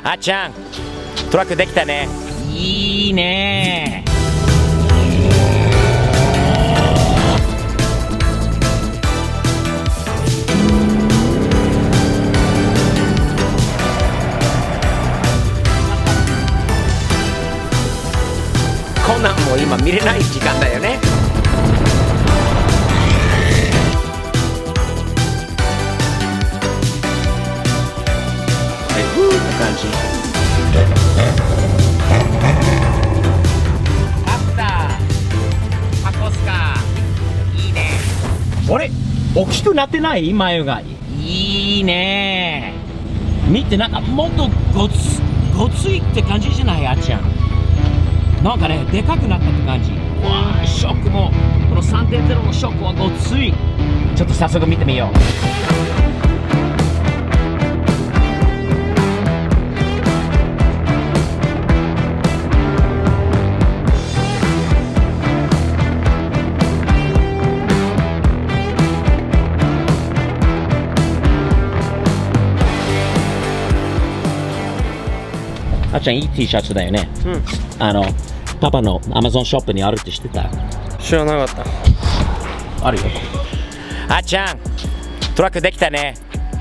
あっちゃん、トラックできたね。いいね。こんなんもう今見れない時間だよね。って感じ。あった。箱スカいいね。あれ大きくなってない？眉がいいね。見て、なんかもっとごついって感じじゃない？あっちゃんなんかね、でかくなったって感じ。わあ、ショックもこの 3.0 のショックはごつい。ちょっと早速見てみよう。あっちゃん、いい T シャツだよね。パパの Amazon ショップにあるって知ってた？知らなかった。あるよ。あっちゃん、トラックできたね。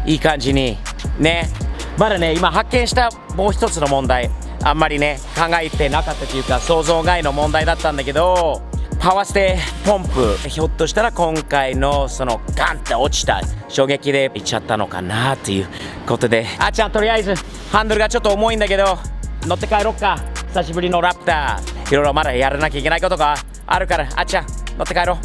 いい感じにね。まだね、今発見したもう一つの問題、あんまりね考えてなかったというか想像外の問題だったんだけど、パワーステポンプ、ひょっとしたら今回のそのガンって落ちた衝撃でいっちゃったのかなっていうことで、あっちゃん、とりあえずハンドルがちょっと重いんだけど乗って帰ろっか。久しぶりのラプター、いろいろまだやらなきゃいけないことがあるから、あっちゃん乗って帰ろう。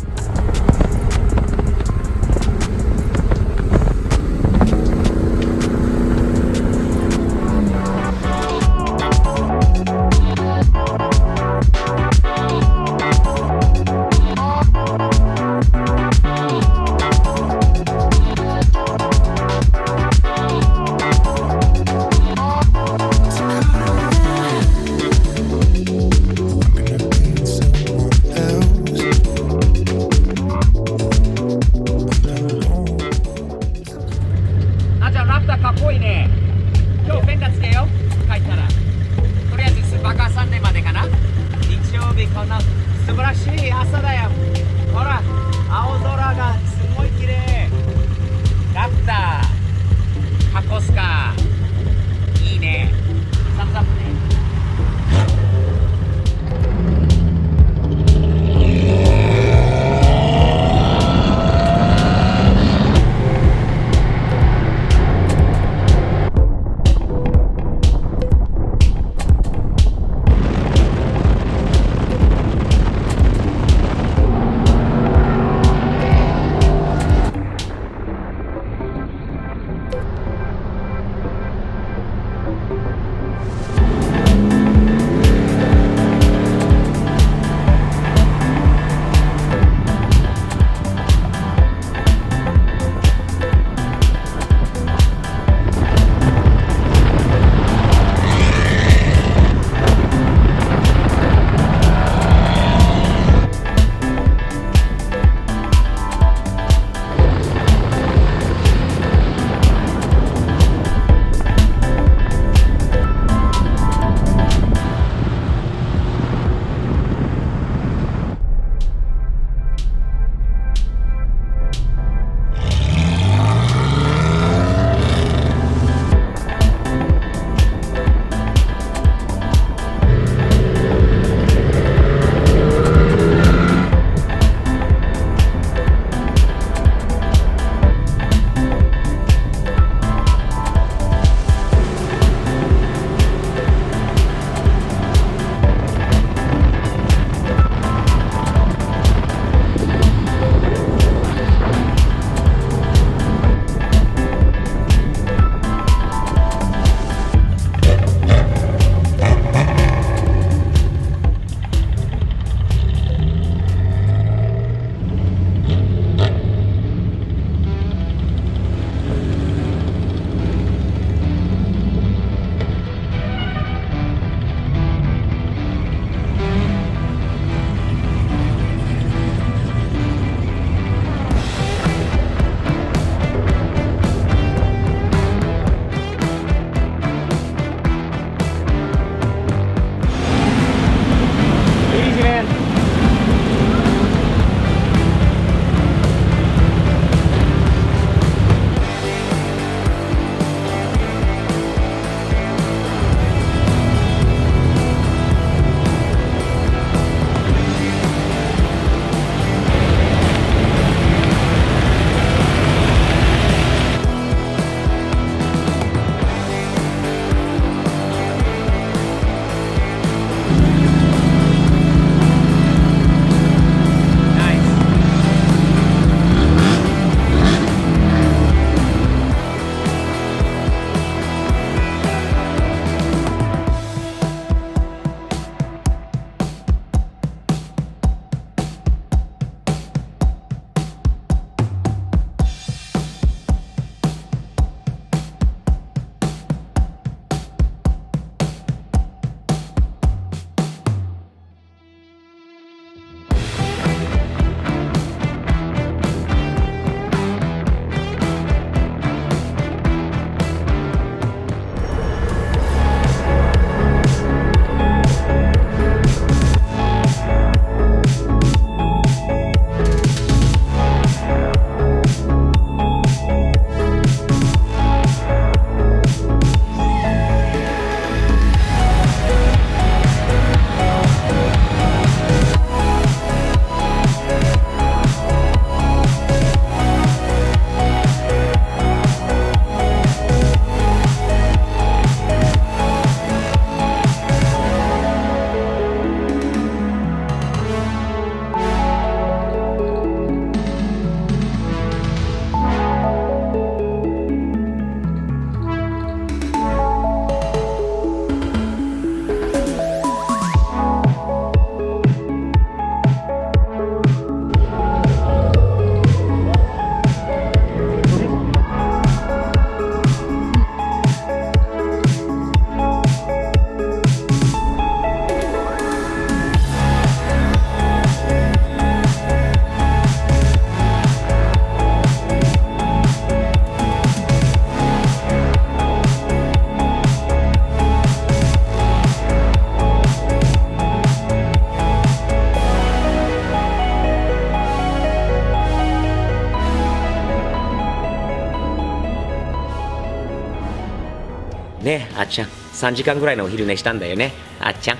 あっちゃん3時間ぐらいのお昼寝したんだよね。あっちゃん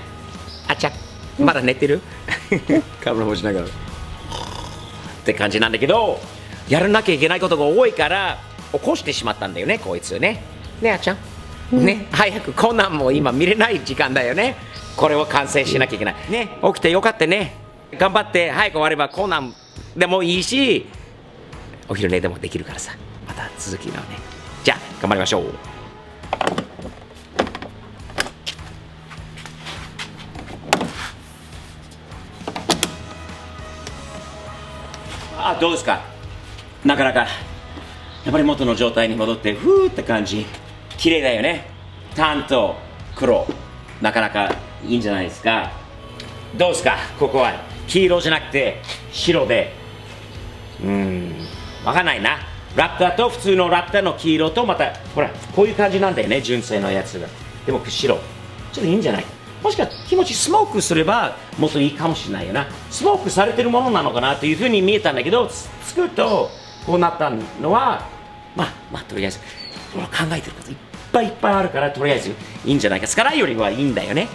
まだ寝てるカメラ持ちながらって感じなんだけど、やらなきゃいけないことが多いから起こしてしまったんだよね、こいつね。ね、あっちゃん、ね、早くコナンも今見れない時間だよね。これを完成しなきゃいけないね。起きてよかったね。頑張って早く終わればコナンでもいいし、お昼寝でもできるからさ。また続きのね。じゃあ頑張りましょう。どうですか。なかなかやっぱり元の状態に戻ってふーって感じ。綺麗だよね。タンと黒、なかなかいいんじゃないですか。どうですか。ここは黄色じゃなくて白で、わかんないな。ラプターと普通のラプターの黄色とまたほらこういう感じなんだよね、純正のやつが。でも白ちょっといいんじゃない。もしか気持ちスモークすればもっといいかもしれないよな。スモークされてるものなのかなというふうに見えたんだけど、作るとこうなったのはまあとりあえず考えてることいっぱいいっぱいあるから、とりあえずいいんじゃないか。スカラよりはいいんだよね。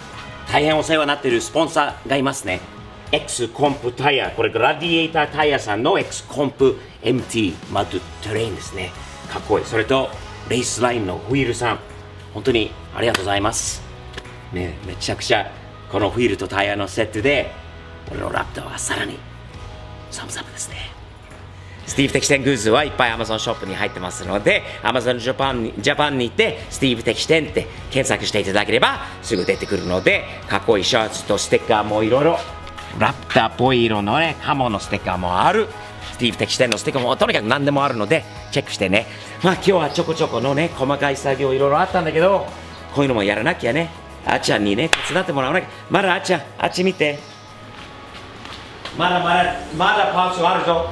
大変お世話になっているスポンサーがいますね。X コンプタイヤ、これグラディエータータイヤさんの X コンプ MT マッドトレインですね。かっこいい。それとレースラインのホイールさん、本当にありがとうございますね。めちゃくちゃこのホイールとタイヤのセットで俺のラプターはさらにサムサムですね。スティーブ的視点グッズはいっぱい Amazon ショップに入ってますので、 Amazon ジャパンに行ってスティーブ的視点って検索していただければすぐ出てくるので、かっこいいシャツとステッカーもいろいろ、ラプターっぽい色のねカモのステッカーもある、スティーブ的視点のステッカーもとにかく何でもあるのでチェックしてね。まあ今日はちょこちょこのね細かい作業いろいろあったんだけど、こういうのもやらなきゃね。あっちゃんにね手伝ってもらわなきゃ。まだあっちゃんあっち見て、まだパーツあるぞ。